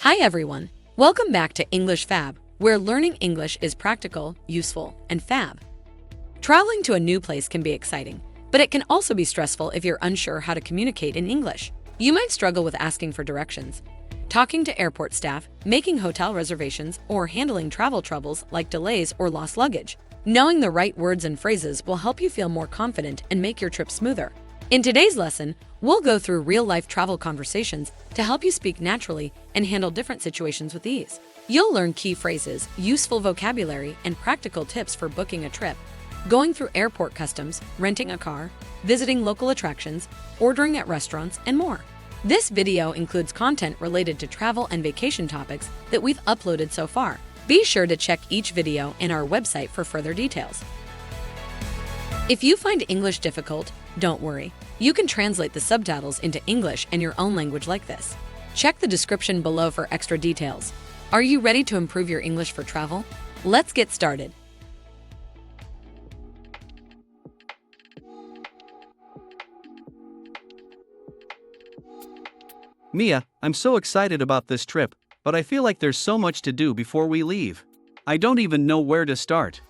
Hi everyone! Welcome back to English Fab, where learning English is practical, useful, and fab. Traveling to a new place can be exciting, but it can also be stressful if you're unsure how to communicate in English. You might struggle with asking for directions, talking to airport staff, making hotel reservations, or handling travel troubles like delays or lost luggage. Knowing the right words and phrases will help you feel more confident and make your trip smoother. In today's lesson, we'll go through real-life travel conversations to help you speak naturally and handle different situations with ease. You'll learn key phrases, useful vocabulary, and practical tips for booking a trip, going through airport customs, renting a car, visiting local attractions, ordering at restaurants, and more. This video includes content related to travel and vacation topics that we've uploaded so far. Be sure to check each video in our website for further details. If you find English difficult, don't worry. You can translate the subtitles into English in your own language like this. Check the description below for extra details. Are you ready to improve your English for travel? Let's get started. Mia, I'm so excited about this trip, but I feel like there's so much to do before we leave. I don't even know where to start.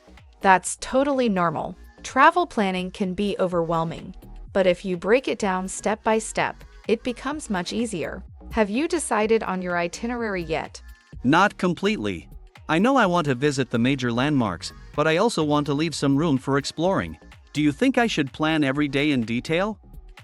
That's totally normal. Travel planning can be overwhelming, but if you break it down step by step, it becomes much easier. Have you decided on your itinerary yet? Not completely. I know I want to visit the major landmarks, but I also want to leave some room for exploring. Do you think I should plan every day in detail?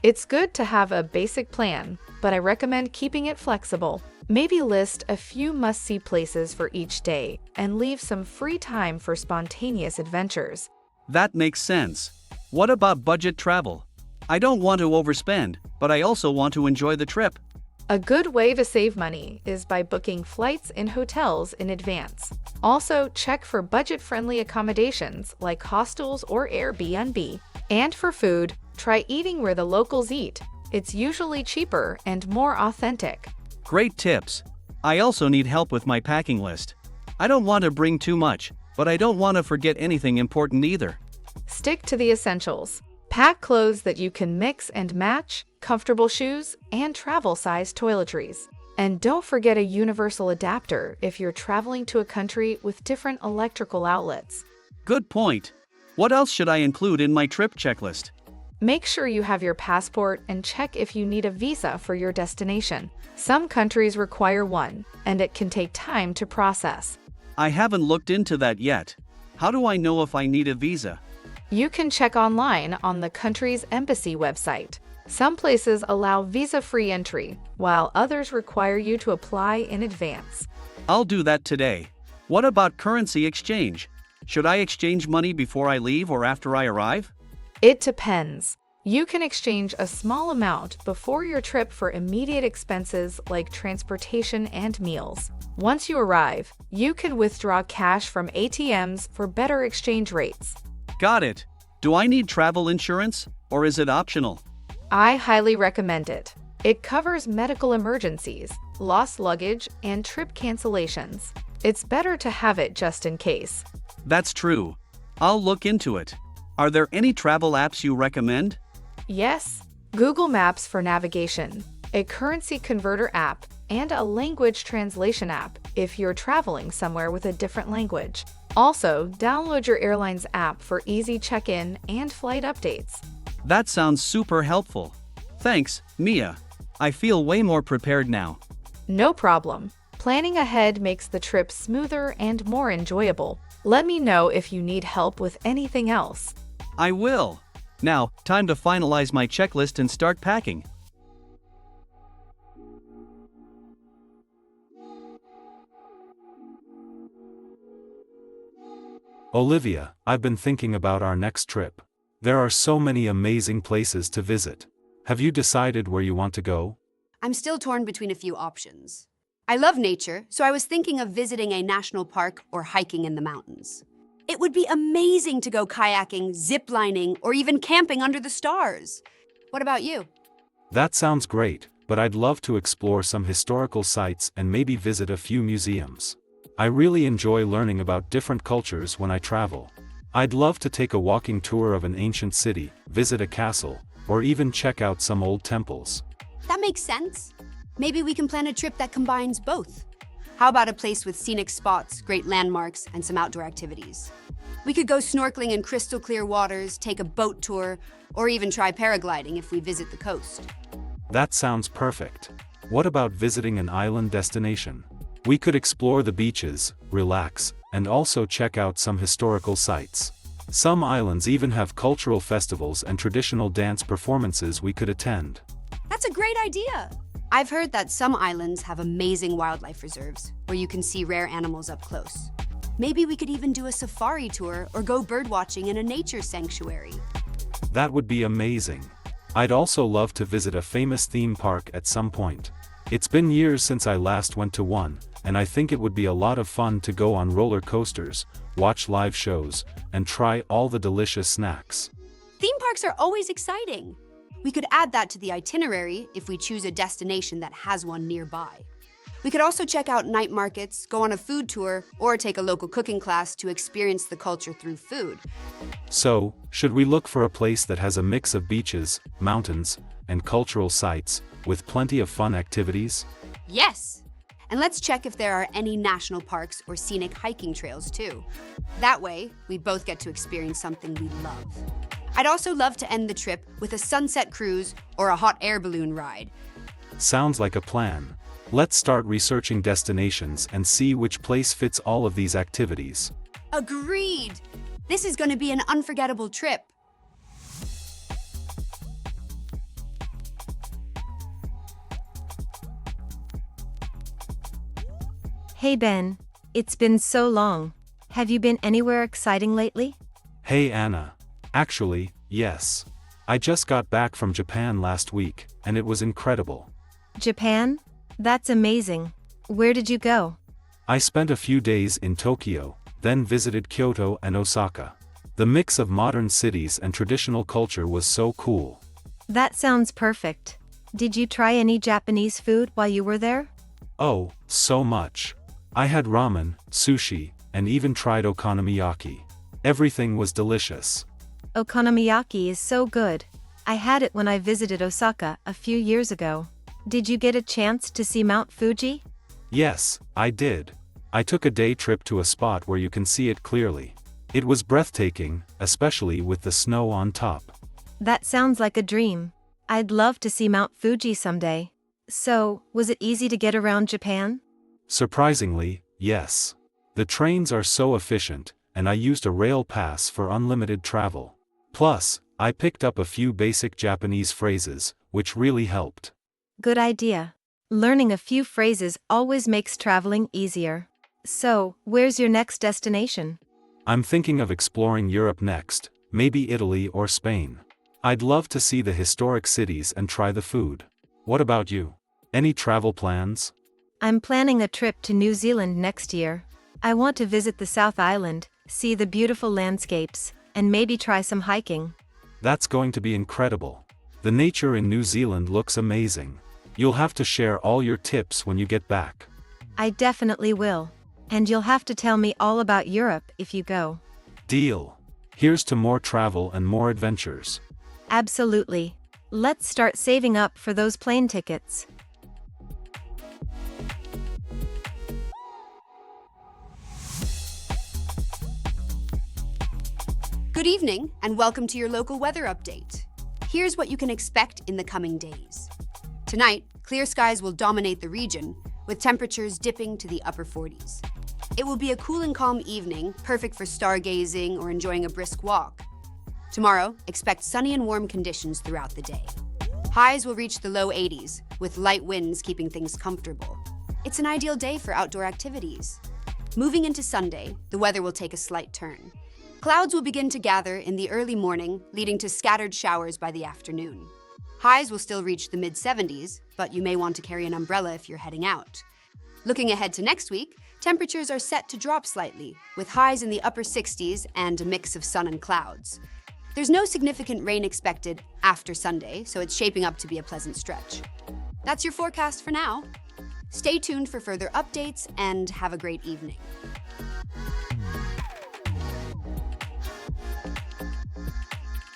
It's good to have a basic plan, but I recommend keeping it flexible. Maybe list a few must-see places for each day and leave some free time for spontaneous adventures. That makes sense. What about budget travel? I don't want to overspend, but I also want to enjoy the trip. A good way to save money is by booking flights and hotels in advance. Also, check for budget-friendly accommodations like hostels or Airbnb. And for food, try eating where the locals eat. It's usually cheaper and more authentic. Great tips. I also need help with my packing list. I don't want to bring too much, but I don't want to forget anything important either. Stick to the essentials. Pack clothes that you can mix and match, comfortable shoes, and travel-size toiletries. And don't forget a universal adapter if you're traveling to a country with different electrical outlets. Good point. What else should I include in my trip checklist? Make sure you have your passport and check if you need a visa for your destination. Some countries require one, and it can take time to process. I haven't looked into that yet. How do I know if I need a visa? You can check online on the country's embassy website. Some places allow visa-free entry, while others require you to apply in advance. I'll do that today. What about currency exchange? Should I exchange money before I leave or after I arrive? It depends. You can exchange a small amount before your trip for immediate expenses like transportation and meals. Once you arrive, you can withdraw cash from ATMs for better exchange rates. Got it. Do I need travel insurance, or is it optional? I highly recommend it. It covers medical emergencies, lost luggage, and trip cancellations. It's better to have it just in case. That's true. I'll look into it. Are there any travel apps you recommend? Yes, Google Maps for navigation, a currency converter app, and a language translation app if you're traveling somewhere with a different language. Also, download your airline's app for easy check-in and flight updates. That sounds super helpful. Thanks, Mia. I feel way more prepared now. No problem. Planning ahead makes the trip smoother and more enjoyable. Let me know if you need help with anything else. I will. Now, time to finalize my checklist and start packing. Olivia, I've been thinking about our next trip. There are so many amazing places to visit. Have you decided where you want to go? I'm still torn between a few options. I love nature, so I was thinking of visiting a national park or hiking in the mountains. It would be amazing to go kayaking, ziplining, or even camping under the stars. What about you? That sounds great, but I'd love to explore some historical sites and maybe visit a few museums. I really enjoy learning about different cultures when I travel. I'd love to take a walking tour of an ancient city, visit a castle, or even check out some old temples. That makes sense. Maybe we can plan a trip that combines both. How about a place with scenic spots, great landmarks, and some outdoor activities? We could go snorkeling in crystal clear waters, take a boat tour, or even try paragliding if we visit the coast. That sounds perfect. What about visiting an island destination? We could explore the beaches, relax, and also check out some historical sites. Some islands even have cultural festivals and traditional dance performances we could attend. That's a great idea! I've heard that some islands have amazing wildlife reserves where you can see rare animals up close. Maybe we could even do a safari tour or go birdwatching in a nature sanctuary. That would be amazing. I'd also love to visit a famous theme park at some point. It's been years since I last went to one, and I think it would be a lot of fun to go on roller coasters, watch live shows, and try all the delicious snacks. Theme parks are always exciting. We could add that to the itinerary if we choose a destination that has one nearby. We could also check out night markets, go on a food tour, or take a local cooking class to experience the culture through food. So, should we look for a place that has a mix of beaches, mountains, and cultural sites, with plenty of fun activities? Yes! And let's check if there are any national parks or scenic hiking trails too. That way, we both get to experience something we love. I'd also love to end the trip with a sunset cruise or a hot air balloon ride. Sounds like a plan. Let's start researching destinations and see which place fits all of these activities. Agreed! This is going to be an unforgettable trip. Hey Ben, it's been so long. Have you been anywhere exciting lately? Hey Anna. Actually, yes. I just got back from Japan last week, and it was incredible. Japan? That's amazing. Where did you go? I spent a few days in Tokyo, then visited Kyoto and Osaka. The mix of modern cities and traditional culture was so cool. That sounds perfect. Did you try any Japanese food while you were there? Oh, so much. I had ramen, sushi, and even tried okonomiyaki. Everything was delicious. Okonomiyaki is so good. I had it when I visited Osaka a few years ago. Did you get a chance to see Mount Fuji? Yes, I did. I took a day trip to a spot where you can see it clearly. It was breathtaking, especially with the snow on top. That sounds like a dream. I'd love to see Mount Fuji someday. So, was it easy to get around Japan? Surprisingly, yes. The trains are so efficient, and I used a rail pass for unlimited travel. Plus, I picked up a few basic Japanese phrases, which really helped. Good idea. Learning a few phrases always makes traveling easier. So, where's your next destination? I'm thinking of exploring Europe next, maybe Italy or Spain. I'd love to see the historic cities and try the food. What about you? Any travel plans? I'm planning a trip to New Zealand next year. I want to visit the South Island, see the beautiful landscapes, and maybe try some hiking. That's going to be incredible. The nature in New Zealand looks amazing. You'll have to share all your tips when you get back. I definitely will. And you'll have to tell me all about Europe if you go. Deal. Here's to more travel and more adventures. Absolutely. Let's start saving up for those plane tickets. Good evening, and welcome to your local weather update. Here's what you can expect in the coming days. Tonight, clear skies will dominate the region, with temperatures dipping to the upper 40s. It will be a cool and calm evening, perfect for stargazing or enjoying a brisk walk. Tomorrow, expect sunny and warm conditions throughout the day. Highs will reach the low 80s, with light winds keeping things comfortable. It's an ideal day for outdoor activities. Moving into Sunday, the weather will take a slight turn. Clouds will begin to gather in the early morning, leading to scattered showers by the afternoon. Highs will still reach the mid-70s, but you may want to carry an umbrella if you're heading out. Looking ahead to next week, temperatures are set to drop slightly, with highs in the upper 60s and a mix of sun and clouds. There's no significant rain expected after Sunday, so it's shaping up to be a pleasant stretch. That's your forecast for now. Stay tuned for further updates and have a great evening.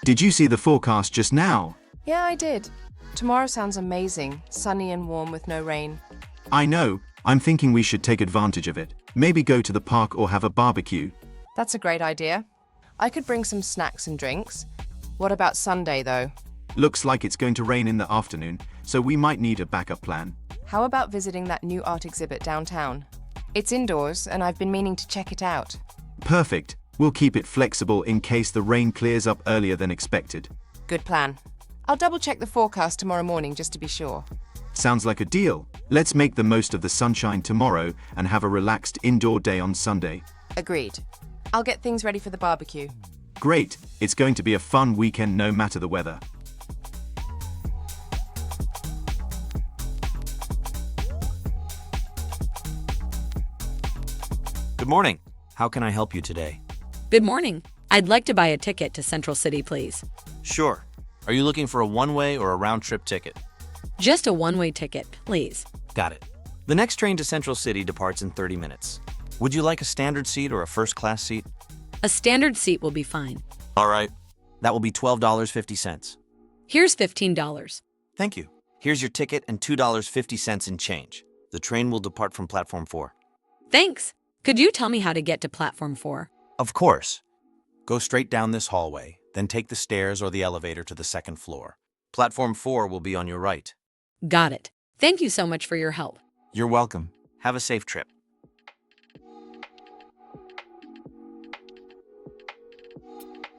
Did you see the forecast just now? Yeah, I did. Tomorrow sounds amazing, sunny and warm with no rain. I know. I'm thinking we should take advantage of it. Maybe go to the park or have a barbecue. That's a great idea. I could bring some snacks and drinks. What about Sunday, though? Looks like it's going to rain in the afternoon, so we might need a backup plan. How about visiting that new art exhibit downtown? It's indoors, and I've been meaning to check it out. Perfect. We'll keep it flexible in case the rain clears up earlier than expected. Good plan. I'll double-check the forecast tomorrow morning just to be sure. Sounds like a deal. Let's make the most of the sunshine tomorrow and have a relaxed indoor day on Sunday. Agreed. I'll get things ready for the barbecue. Great. It's going to be a fun weekend no matter the weather. Good morning. How can I help you today? Good morning. I'd like to buy a ticket to Central City, please. Sure. Are you looking for a one-way or a round-trip ticket? Just a one-way ticket, please. Got it. The next train to Central City departs in 30 minutes. Would you like a standard seat or a first-class seat? A standard seat will be fine. All right. That will be $12.50. Here's $15. Thank you. Here's your ticket and $2.50 in change. The train will depart from Platform 4. Thanks. Could you tell me how to get to Platform 4? Of course. Go straight down this hallway, then take the stairs or the elevator to the second floor. Platform 4 will be on your right. Got it. Thank you so much for your help. You're welcome. Have a safe trip.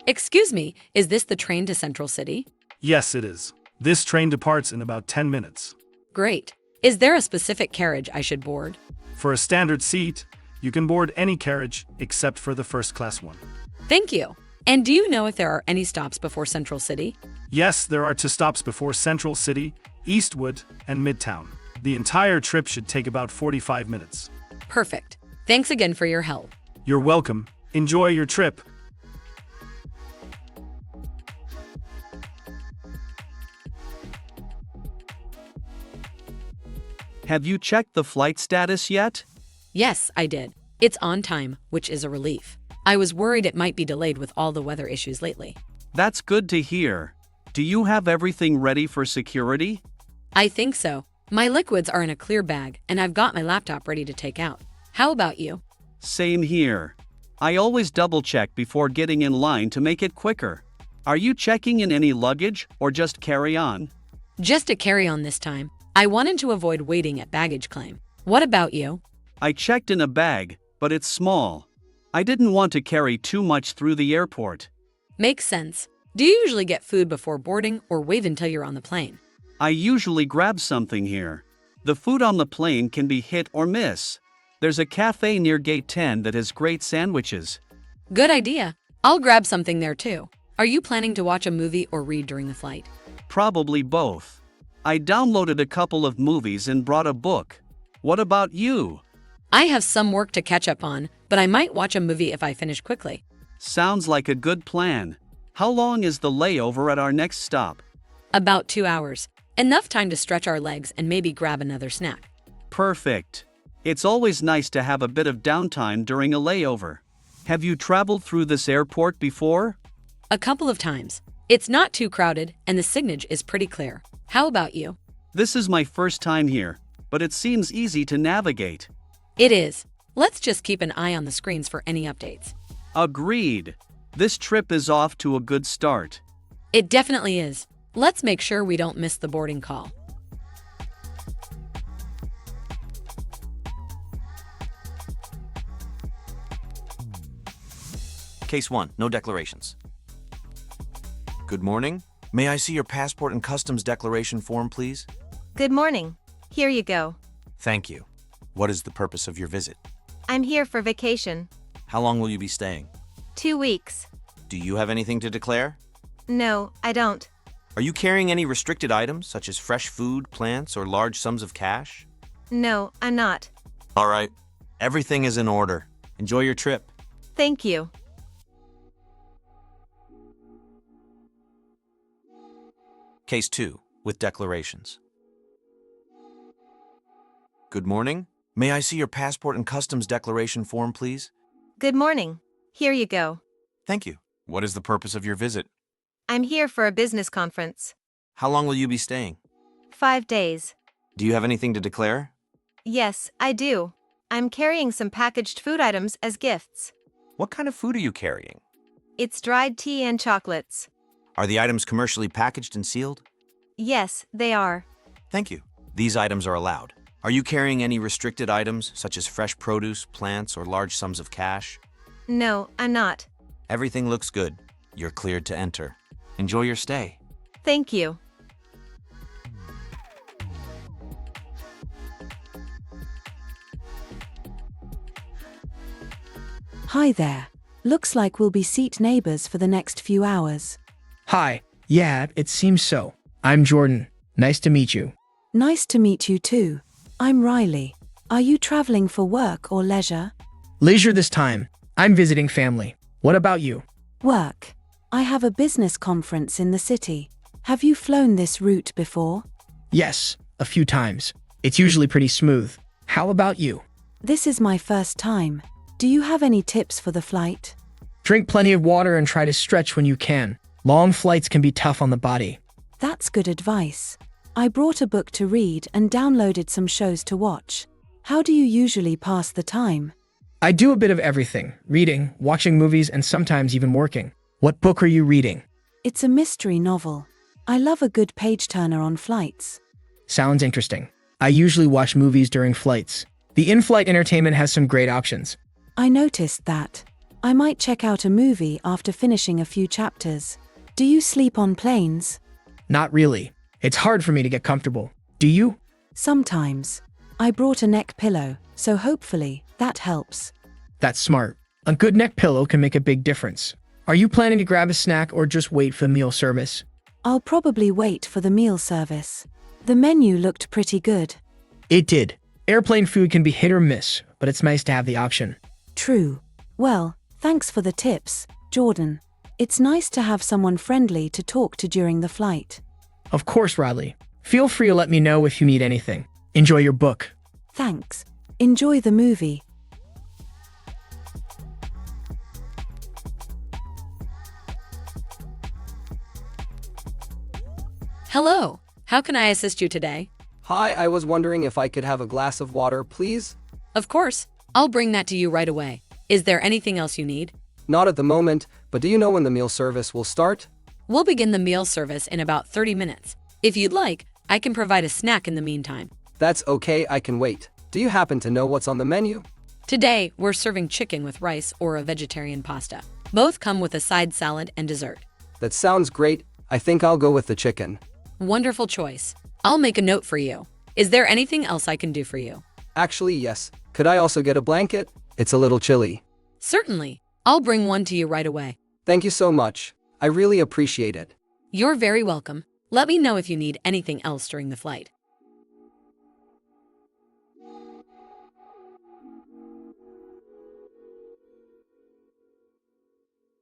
Excuse me, is this the train to Central City? Yes, it is. This train departs in about 10 minutes. Great. Is there a specific carriage I should board? For a standard seat, you can board any carriage except for the first-class one. Thank you. And do you know if there are any stops before Central City? Yes, there are 2 stops before Central City, Eastwood, and Midtown. The entire trip should take about 45 minutes. Perfect. Thanks again for your help. You're welcome. Enjoy your trip. Have you checked the flight status yet? Yes, I did. It's on time, which is a relief. I was worried it might be delayed with all the weather issues lately. That's good to hear. Do you have everything ready for security? I think so. My liquids are in a clear bag, and I've got my laptop ready to take out. How about you? Same here. I always double-check before getting in line to make it quicker. Are you checking in any luggage or just carry-on? Just a carry-on this time. I wanted to avoid waiting at baggage claim. What about you? I checked in a bag, but it's small. I didn't want to carry too much through the airport. Makes sense. Do you usually get food before boarding or wait until you're on the plane? I usually grab something here. The food on the plane can be hit or miss. There's a cafe near Gate 10 that has great sandwiches. Good idea. I'll grab something there too. Are you planning to watch a movie or read during the flight? Probably both. I downloaded a couple of movies and brought a book. What about you? I have some work to catch up on, but I might watch a movie if I finish quickly. Sounds like a good plan. How long is the layover at our next stop? About 2 hours. Enough time to stretch our legs and maybe grab another snack. Perfect. It's always nice to have a bit of downtime during a layover. Have you traveled through this airport before? A couple of times. It's not too crowded and the signage is pretty clear. How about you? This is my first time here, but it seems easy to navigate. It is. Let's just keep an eye on the screens for any updates. Agreed. This trip is off to a good start. It definitely is. Let's make sure we don't miss the boarding call. Case 1. No declarations. Good morning. May I see your passport and customs declaration form, please? Good morning. Here you go. Thank you. What is the purpose of your visit? I'm here for vacation. How long will you be staying? 2 weeks. Do you have anything to declare? No, I don't. Are you carrying any restricted items, such as fresh food, plants, or large sums of cash? No, I'm not. All right. Everything is in order. Enjoy your trip. Thank you. Case 2. With declarations. Good morning. May I see your passport and customs declaration form, please? Good morning. Here you go. Thank you. What is the purpose of your visit? I'm here for a business conference. How long will you be staying? 5 days. Do you have anything to declare? Yes, I do. I'm carrying some packaged food items as gifts. What kind of food are you carrying? It's dried tea and chocolates. Are the items commercially packaged and sealed? Yes, they are. Thank you. These items are allowed. Are you carrying any restricted items, such as fresh produce, plants, or large sums of cash? No, I'm not. Everything looks good. You're cleared to enter. Enjoy your stay. Thank you. Hi there. Looks like we'll be seat neighbors for the next few hours. Hi. Yeah, it seems so. I'm Jordan. Nice to meet you. Nice to meet you too. I'm Riley. Are you traveling for work or leisure? Leisure this time. I'm visiting family. What about you? Work. I have a business conference in the city. Have you flown this route before? Yes, a few times. It's usually pretty smooth. How about you? This is my first time. Do you have any tips for the flight? Drink plenty of water and try to stretch when you can. Long flights can be tough on the body. That's good advice. I brought a book to read and downloaded some shows to watch. How do you usually pass the time? I do a bit of everything. Reading, watching movies, and sometimes even working. What book are you reading? It's a mystery novel. I love a good page-turner on flights. Sounds interesting. I usually watch movies during flights. The in-flight entertainment has some great options. I noticed that. I might check out a movie after finishing a few chapters. Do you sleep on planes? Not really. It's hard for me to get comfortable. Do you? Sometimes. I brought a neck pillow, so hopefully that helps. That's smart. A good neck pillow can make a big difference. Are you planning to grab a snack or just wait for meal service? I'll probably wait for the meal service. The menu looked pretty good. It did. Airplane food can be hit or miss, but it's nice to have the option. True. Well, thanks for the tips, Jordan. It's nice to have someone friendly to talk to during the flight. Of course, Riley. Feel free to let me know if you need anything. Enjoy your book. Thanks. Enjoy the movie. Hello. How can I assist you today? Hi, I was wondering if I could have a glass of water, please? Of course. I'll bring that to you right away. Is there anything else you need? Not at the moment, but do you know when the meal service will start? We'll begin the meal service in about 30 minutes. If you'd like, I can provide a snack in the meantime. That's okay, I can wait. Do you happen to know what's on the menu? Today, we're serving chicken with rice or a vegetarian pasta. Both come with a side salad and dessert. That sounds great. I think I'll go with the chicken. Wonderful choice. I'll make a note for you. Is there anything else I can do for you? Actually, yes. Could I also get a blanket? It's a little chilly. Certainly. I'll bring one to you right away. Thank you so much. I really appreciate it. You're very welcome. Let me know if you need anything else during the flight.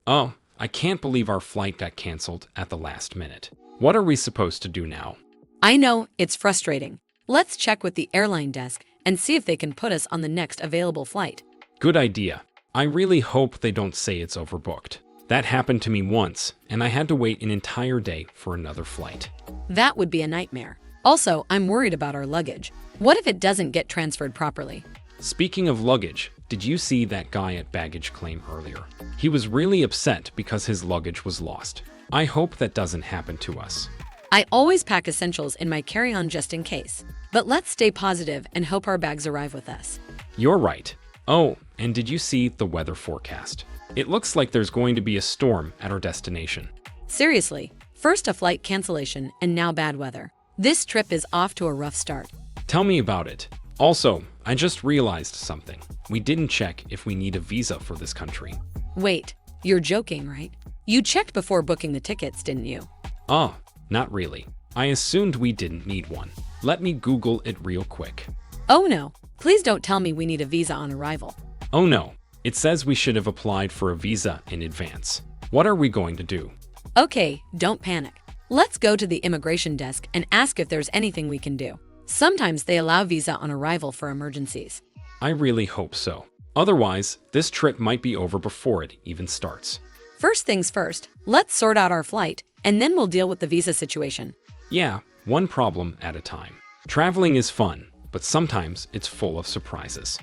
Oh, I can't believe our flight got canceled at the last minute. What are we supposed to do now? I know, it's frustrating. Let's check with the airline desk and see if they can put us on the next available flight. Good idea. I really hope they don't say it's overbooked. That happened to me once, and I had to wait an entire day for another flight. That would be a nightmare. Also, I'm worried about our luggage. What if it doesn't get transferred properly? Speaking of luggage, did you see that guy at baggage claim earlier? He was really upset because his luggage was lost. I hope that doesn't happen to us. I always pack essentials in my carry-on just in case. But let's stay positive and hope our bags arrive with us. You're right. Oh, and did you see the weather forecast? It looks like there's going to be a storm at our destination. Seriously, first a flight cancellation and now bad weather. This trip is off to a rough start. Tell me about it. Also, I just realized something. We didn't check if we need a visa for this country. Wait, you're joking, right? You checked before booking the tickets, didn't you? Ah, not really. I assumed we didn't need one. Let me Google it real quick. Oh no, please don't tell me we need a visa on arrival. Oh no, it says we should have applied for a visa in advance. What are we going to do? Okay, don't panic. Let's go to the immigration desk and ask if there's anything we can do. Sometimes they allow visa on arrival for emergencies. I really hope so. Otherwise, this trip might be over before it even starts. First things first, let's sort out our flight, and then we'll deal with the visa situation. Yeah, one problem at a time. Traveling is fun, but sometimes it's full of surprises.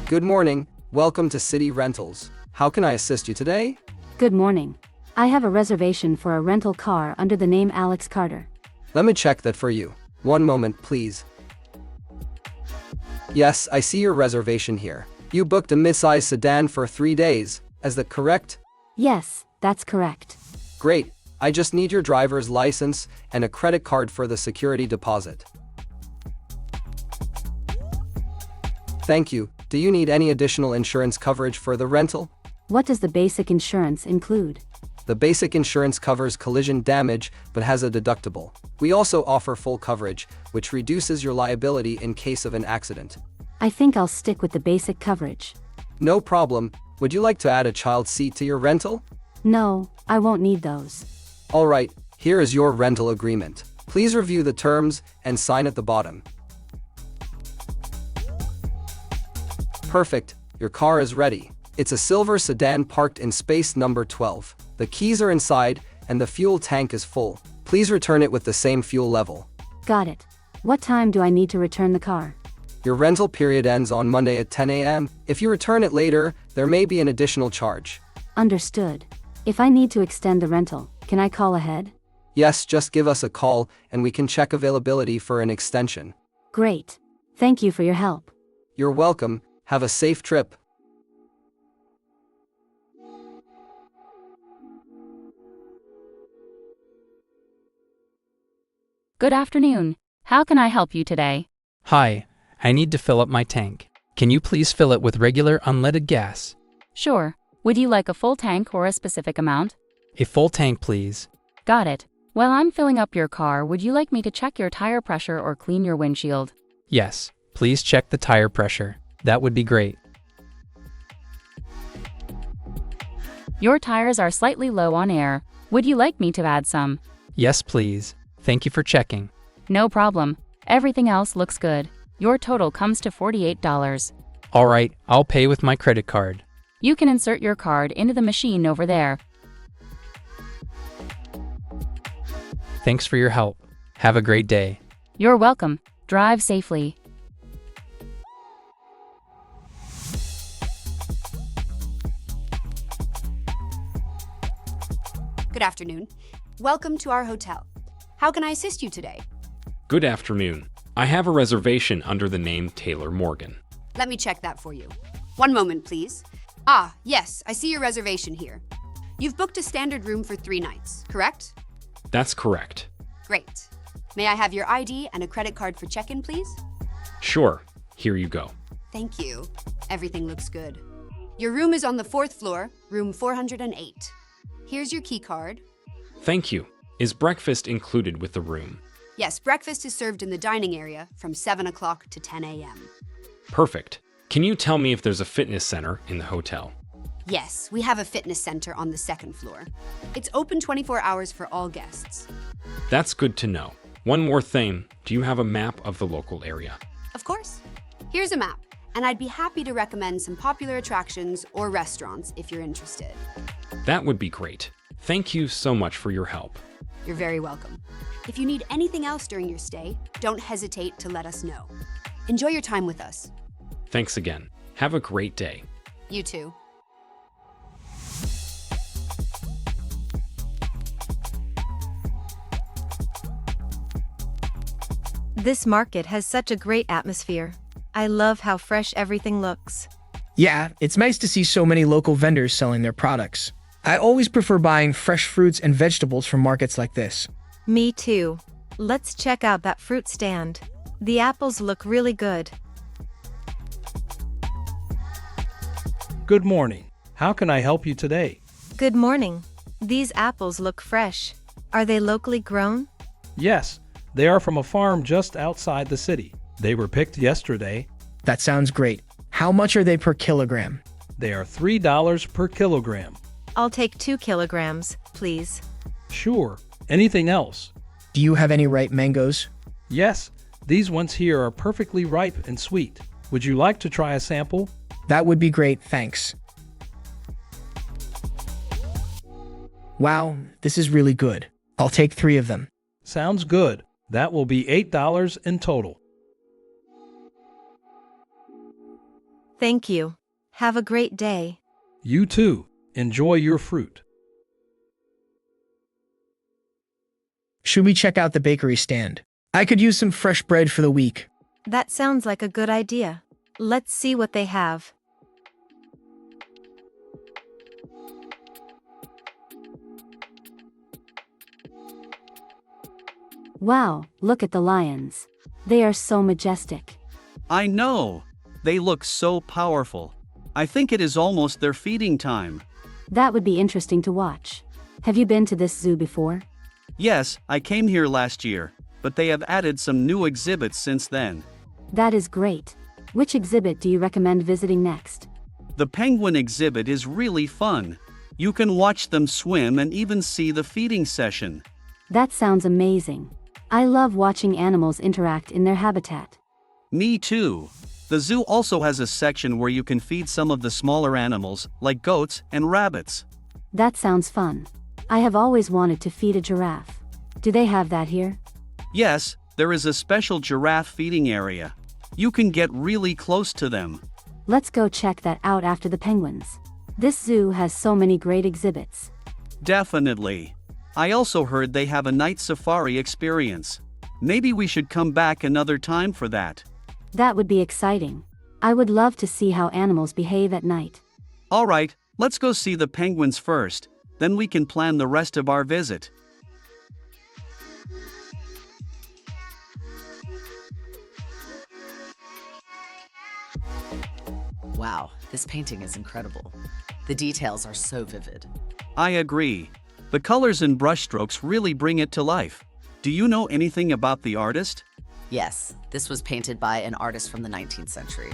Good morning. Welcome to City Rentals. How can I assist you today? Good morning. I have a reservation for a rental car under the name Alex Carter. Let me check that for you. One moment, please. Yes, I see your reservation here. You booked a mid-size sedan for 3 days. Is that correct? Yes, that's correct. Great. I just need your driver's license and a credit card for the security deposit. Thank you. Do you need any additional insurance coverage for the rental? What does the basic insurance include? The basic insurance covers collision damage but has a deductible. We also offer full coverage, which reduces your liability in case of an accident. I think I'll stick with the basic coverage. No problem. Would you like to add a child seat to your rental? No, I won't need those. All right, here is your rental agreement. Please review the terms and sign at the bottom. Perfect. Your car is ready. It's a silver sedan parked in space number 12. The keys are inside and the fuel tank is full. Please return it with the same fuel level. Got it. What time do I need to return the car? Your rental period ends on Monday at 10 a.m. If you return it later, there may be an additional charge. Understood. If I need to extend the rental, can I call ahead? Yes, just give us a call and we can check availability for an extension. Great. Thank you for your help. You're welcome. Have a safe trip. Good afternoon. How can I help you today? Hi, I need to fill up my tank. Can you please fill it with regular unleaded gas? Sure. Would you like a full tank or a specific amount? A full tank, please. Got it. While I'm filling up your car, would you like me to check your tire pressure or clean your windshield? Yes, please check the tire pressure. That would be great. Your tires are slightly low on air. Would you like me to add some? Yes, please. Thank you for checking. No problem. Everything else looks good. Your total comes to $48. All right, I'll pay with my credit card. You can insert your card into the machine over there. Thanks for your help. Have a great day. You're welcome. Drive safely. Good afternoon. Welcome to our hotel. How can I assist you today? Good afternoon. I have a reservation under the name Taylor Morgan. Let me check that for you. One moment, please. Ah, yes, I see your reservation here. You've booked a standard room for 3 nights, correct? That's correct. Great. May I have your ID and a credit card for check-in, please? Sure. Here you go. Thank you. Everything looks good. Your room is on the 4th floor, room 408. Here's your key card. Thank you. Is breakfast included with the room? Yes, breakfast is served in the dining area from 7 o'clock to 10 a.m. Perfect. Can you tell me if there's a fitness center in the hotel? Yes, we have a fitness center on the 2nd floor. It's open 24 hours for all guests. That's good to know. One more thing. Do you have a map of the local area? Of course. Here's a map, and I'd be happy to recommend some popular attractions or restaurants if you're interested. That would be great. Thank you so much for your help. You're very welcome. If you need anything else during your stay, don't hesitate to let us know. Enjoy your time with us. Thanks again. Have a great day. You too. This market has such a great atmosphere. I love how fresh everything looks. Yeah, it's nice to see so many local vendors selling their products. I always prefer buying fresh fruits and vegetables from markets like this. Me too. Let's check out that fruit stand. The apples look really good. Good morning. How can I help you today? Good morning. These apples look fresh. Are they locally grown? Yes, they are from a farm just outside the city. They were picked yesterday. That sounds great. How much are they per kilogram? They are $3 per kilogram. I'll take 2 kilograms, please. Sure. Anything else? Do you have any ripe mangoes? Yes, these ones here are perfectly ripe and sweet. Would you like to try a sample? That would be great, thanks. Wow, this is really good. I'll take 3 of them. Sounds good. That will be $8 in total. Thank you. Have a great day. You too. Enjoy your fruit. Should we check out the bakery stand? I could use some fresh bread for the week. That sounds like a good idea. Let's see what they have. Wow, look at the lions. They are so majestic. I know. They look so powerful. I think it is almost their feeding time. That would be interesting to watch. Have you been to this zoo before? Yes, I came here last year, but they have added some new exhibits since then. That is great. Which exhibit do you recommend visiting next? The penguin exhibit is really fun. You can watch them swim and even see the feeding session. That sounds amazing. I love watching animals interact in their habitat. Me too. The zoo also has a section where you can feed some of the smaller animals, like goats and rabbits. That sounds fun. I have always wanted to feed a giraffe. Do they have that here? Yes, there is a special giraffe feeding area. You can get really close to them. Let's go check that out after the penguins. This zoo has so many great exhibits. Definitely. I also heard they have a night safari experience. Maybe we should come back another time for that. That would be exciting. I would love to see how animals behave at night. All right, let's go see the penguins first. Then we can plan the rest of our visit. Wow, this painting is incredible. The details are so vivid. I agree. The colors and brushstrokes really bring it to life. Do you know anything about the artist? Yes, this was painted by an artist from the 19th century.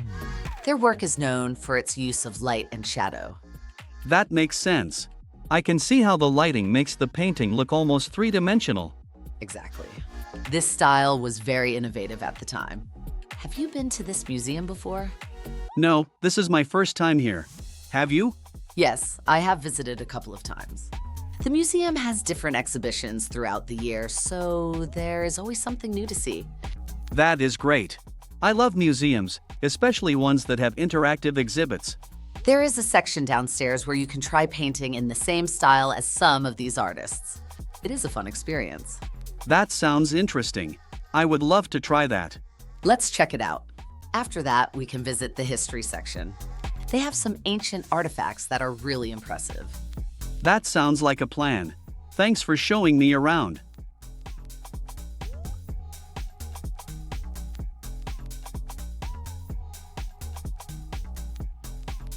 Their work is known for its use of light and shadow. That makes sense. I can see how the lighting makes the painting look almost three-dimensional. Exactly. This style was very innovative at the time. Have you been to this museum before? No, this is my first time here. Have you? Yes, I have visited a couple of times. The museum has different exhibitions throughout the year, so there is always something new to see. That is great. I love museums, especially ones that have interactive exhibits. There is a section downstairs where you can try painting in the same style as some of these artists. It is a fun experience. That sounds interesting. I would love to try that. Let's check it out. After that, we can visit the history section. They have some ancient artifacts that are really impressive. That sounds like a plan. Thanks for showing me around.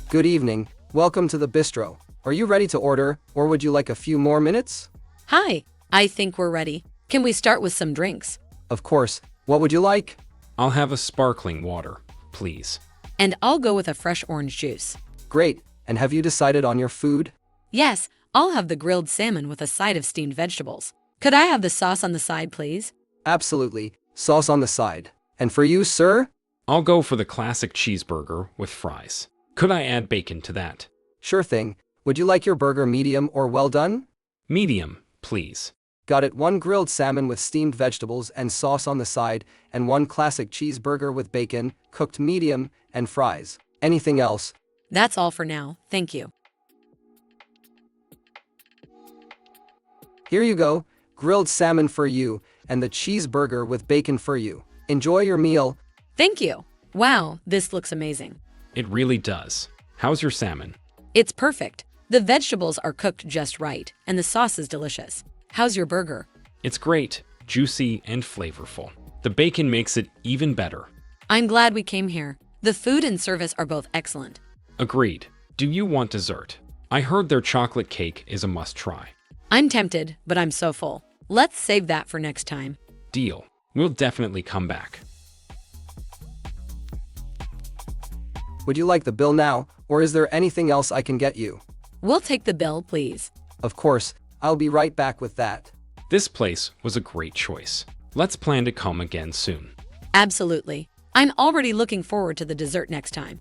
Good evening. Welcome to the bistro. Are you ready to order, or would you like a few more minutes? Hi, I think we're ready. Can we start with some drinks? Of course. What would you like? I'll have a sparkling water, please. And I'll go with a fresh orange juice. Great. And have you decided on your food? Yes, I'll have the grilled salmon with a side of steamed vegetables. Could I have the sauce on the side, please? Absolutely. Sauce on the side. And for you, sir? I'll go for the classic cheeseburger with fries. Could I add bacon to that? Sure thing. Would you like your burger medium or well done? Medium, please. Got it. 1 grilled salmon with steamed vegetables and sauce on the side, and 1 classic cheeseburger with bacon, cooked medium, and fries. Anything else? That's all for now, thank you. Here you go. Grilled salmon for you, and the cheeseburger with bacon for you. Enjoy your meal. Thank you. Wow, this looks amazing. It really does. How's your salmon? It's perfect. The vegetables are cooked just right, and the sauce is delicious. How's your burger? It's great, juicy, and flavorful. The bacon makes it even better. I'm glad we came here. The food and service are both excellent. Agreed. Do you want dessert? I heard their chocolate cake is a must-try. I'm tempted, but I'm so full. Let's save that for next time. Deal. We'll definitely come back. Would you like the bill now, or is there anything else I can get you? We'll take the bill, please. Of course. I'll be right back with that. This place was a great choice. Let's plan to come again soon. Absolutely. I'm already looking forward to the dessert next time.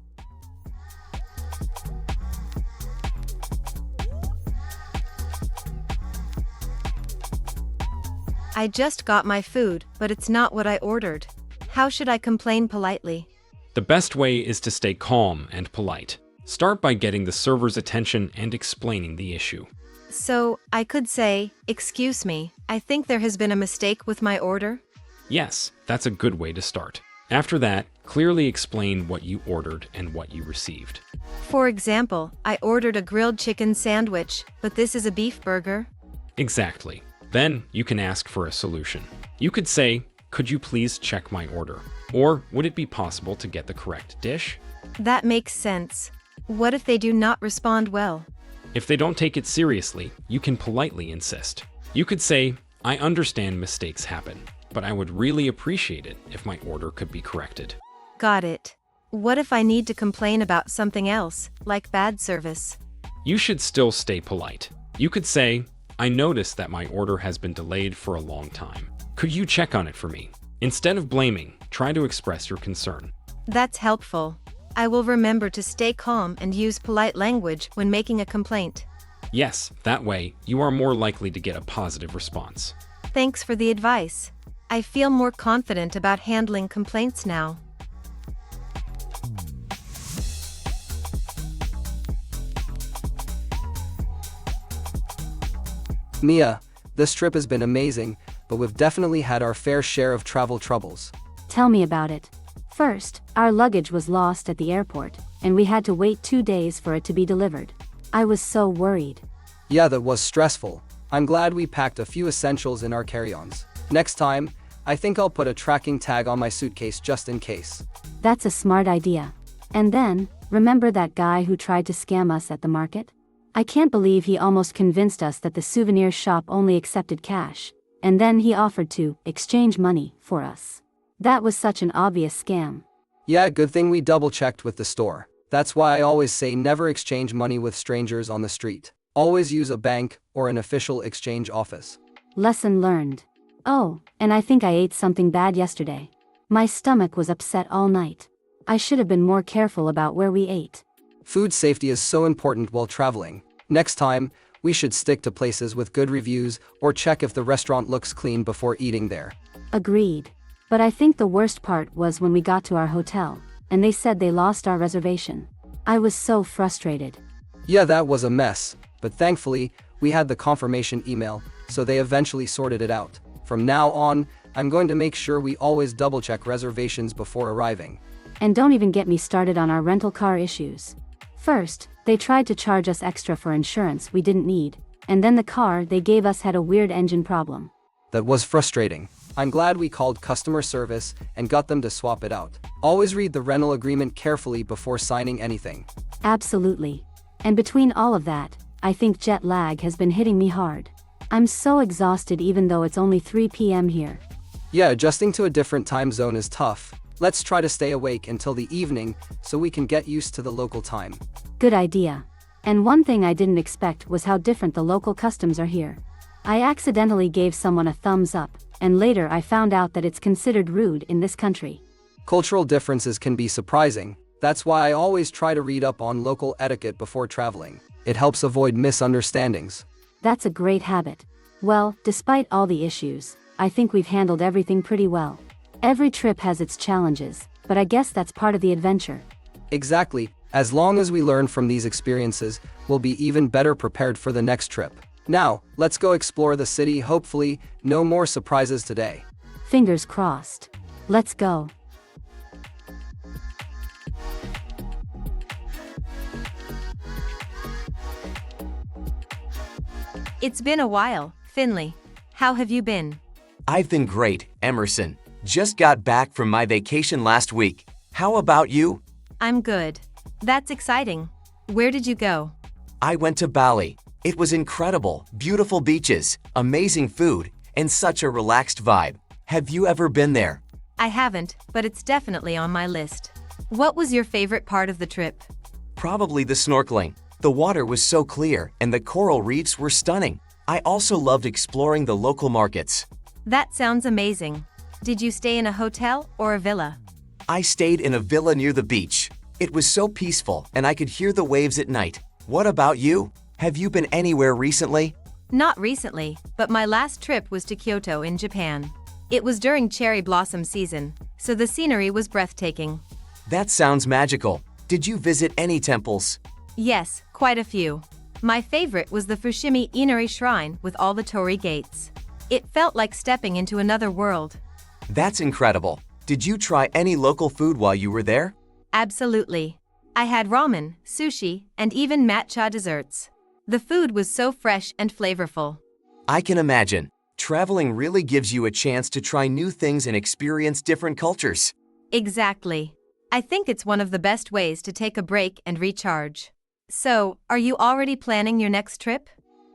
I just got my food, but it's not what I ordered. How should I complain politely? The best way is to stay calm and polite. Start by getting the server's attention and explaining the issue. So, I could say, "Excuse me, I think there has been a mistake with my order." Yes, that's a good way to start. After that, clearly explain what you ordered and what you received. For example, I ordered a grilled chicken sandwich, but this is a beef burger. Exactly. Then you can ask for a solution. You could say, "Could you please check my order?" Or, "Would it be possible to get the correct dish?" That makes sense. What if they do not respond well? If they don't take it seriously, you can politely insist. You could say, "I understand mistakes happen, but I would really appreciate it if my order could be corrected." Got it. What if I need to complain about something else, like bad service? You should still stay polite. You could say, "I noticed that my order has been delayed for a long time. Could you check on it for me?" Instead of blaming, try to express your concern. That's helpful. I will remember to stay calm and use polite language when making a complaint. Yes, that way, you are more likely to get a positive response. Thanks for the advice. I feel more confident about handling complaints now. Mia, this trip has been amazing, but we've definitely had our fair share of travel troubles. Tell me about it. First, our luggage was lost at the airport, and we had to wait 2 days for it to be delivered. I was so worried. Yeah, that was stressful. I'm glad we packed a few essentials in our carry-ons. Next time, I think I'll put a tracking tag on my suitcase just in case. That's a smart idea. And then, remember that guy who tried to scam us at the market? I can't believe he almost convinced us that the souvenir shop only accepted cash, and then he offered to exchange money for us. That was such an obvious scam. Yeah, good thing we double-checked with the store. That's why I always say never exchange money with strangers on the street. Always use a bank or an official exchange office. Lesson learned. Oh, and I think I ate something bad yesterday. My stomach was upset all night. I should have been more careful about where we ate. Food safety is so important while traveling. Next time, we should stick to places with good reviews or check if the restaurant looks clean before eating there. Agreed. But I think the worst part was when we got to our hotel, and they said they lost our reservation. I was so frustrated. Yeah, that was a mess, but thankfully, we had the confirmation email, so they eventually sorted it out. From now on, I'm going to make sure we always double-check reservations before arriving. And don't even get me started on our rental car issues. First, they tried to charge us extra for insurance we didn't need, and then the car they gave us had a weird engine problem. That was frustrating. I'm glad we called customer service and got them to swap it out. Always read the rental agreement carefully before signing anything. Absolutely. And between all of that, I think jet lag has been hitting me hard. I'm so exhausted even though it's only 3 p.m. here. Yeah, adjusting to a different time zone is tough. Let's try to stay awake until the evening so we can get used to the local time. Good idea. And one thing I didn't expect was how different the local customs are here. I accidentally gave someone a thumbs up, and later I found out that it's considered rude in this country. Cultural differences can be surprising. That's why I always try to read up on local etiquette before traveling. It helps avoid misunderstandings. That's a great habit. Well, despite all the issues, I think we've handled everything pretty well. Every trip has its challenges, but I guess that's part of the adventure. Exactly. As long as we learn from these experiences, we'll be even better prepared for the next trip. Now, let's go explore the city. Hopefully, no more surprises today. Fingers crossed. Let's go. It's been a while, Finley. How have you been? I've been great, Emerson. Just got back from my vacation last week. How about you? I'm good. That's exciting. Where did you go? I went to Bali. It was incredible. Beautiful beaches, amazing food, and such a relaxed vibe. Have you ever been there? I haven't, but it's definitely on my list. What was your favorite part of the trip? Probably the snorkeling. The water was so clear and the coral reefs were stunning. I also loved exploring the local markets. That sounds amazing. Did you stay in a hotel or a villa? I stayed in a villa near the beach. It was so peaceful and I could hear the waves at night. What about you? Have you been anywhere recently? Not recently, but my last trip was to Kyoto in Japan. It was during cherry blossom season, so the scenery was breathtaking. That sounds magical. Did you visit any temples? Yes, quite a few. My favorite was the Fushimi Inari Shrine with all the torii gates. It felt like stepping into another world. That's incredible. Did you try any local food while you were there? Absolutely. I had ramen, sushi, and even matcha desserts. The food was so fresh and flavorful. I can imagine. Traveling really gives you a chance to try new things and experience different cultures. Exactly. I think it's one of the best ways to take a break and recharge. So, are you already planning your next trip?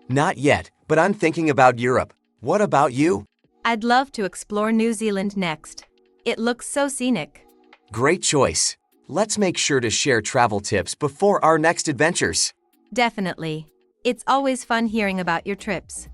Not yet, but I'm thinking about Europe. What about you? I'd love to explore New Zealand next. It looks so scenic. Great choice. Let's make sure to share travel tips before our next adventures. Definitely. It's always fun hearing about your trips.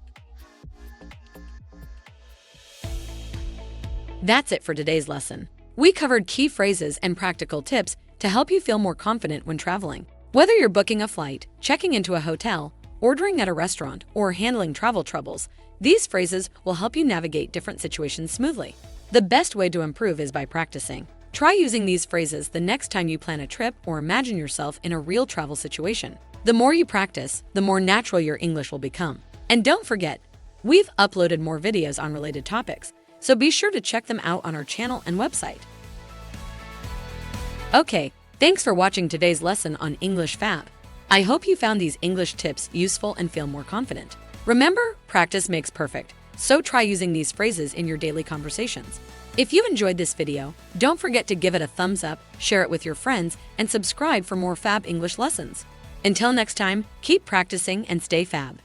That's it for today's lesson. We covered key phrases and practical tips to help you feel more confident when traveling. Whether you're booking a flight, checking into a hotel, ordering at a restaurant, or handling travel troubles, these phrases will help you navigate different situations smoothly. The best way to improve is by practicing. Try using these phrases the next time you plan a trip or imagine yourself in a real travel situation. The more you practice, the more natural your English will become. And don't forget, we've uploaded more videos on related topics, so be sure to check them out on our channel and website. Okay, thanks for watching today's lesson on English Fab. I hope you found these English tips useful and feel more confident. Remember, practice makes perfect, so try using these phrases in your daily conversations. If you enjoyed this video, don't forget to give it a thumbs up, share it with your friends, and subscribe for more Fab English lessons. Until next time, keep practicing and stay Fab.